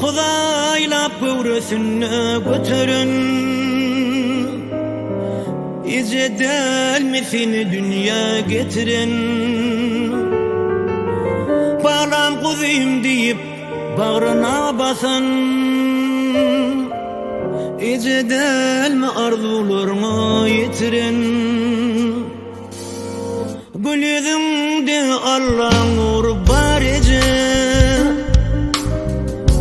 Kudaylap böwresine götürün, İce delmesini dünya getirin. Bağlan kuzuyum deyip bağrına basın, İce delme arzularına yetirin. Gül yüzünde Allah'ın nuru var ece,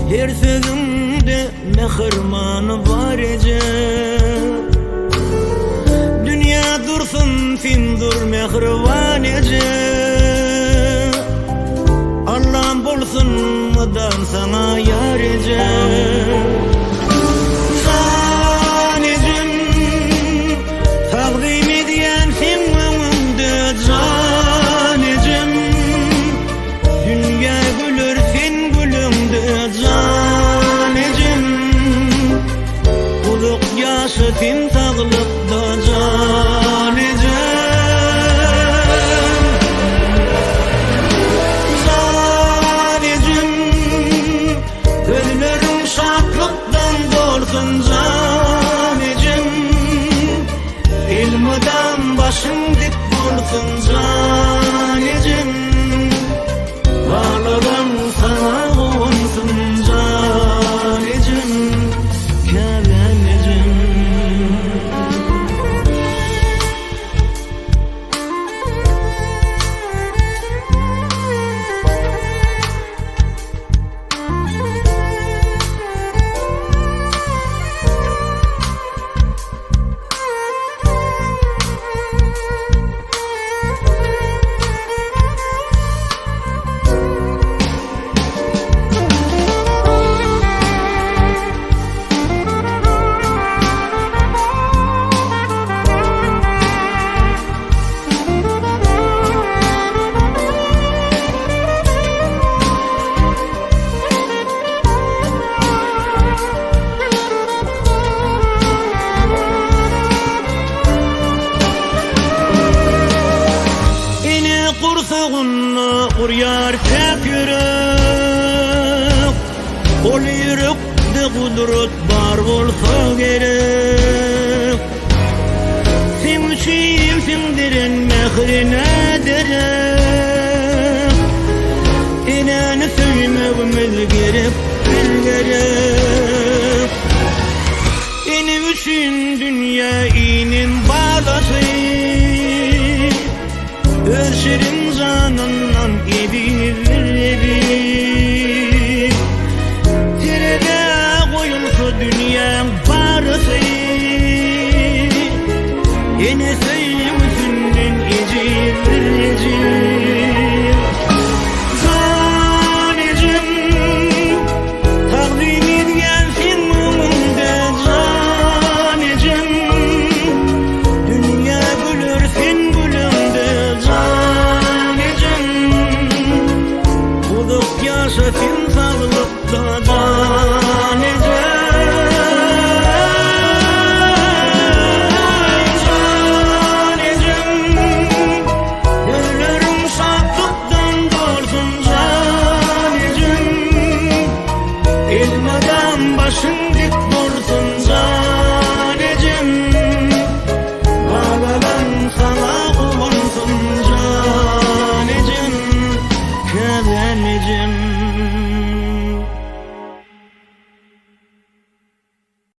her sözümde mehirmanı var ece. Dünya dursun sen dur mehriban ece, Allah'ım bolsun mıdan sana yar ece. Can ecem takdim ediyen sen önümde, can ecem dünya gülür sen gülümde, can ecem kuluk yaşı sen sağlıkta, can ecem. Can ecem gözlerim şadlıktan dolsun, can ecem ilmiden başım dik bulsun, can ecem bağladan sana konsun, can ecem keven ecem. Kursuğunna uryar tek yürek, ol yürekde kudret var bolsa gerek. Sen üçün sindirin mehrine derek, inanı söymegimiz gerek, bil gerek. Eni üçün dünya inin bağlası, Örşerin canından evi Terede koyulsa dünya barısı,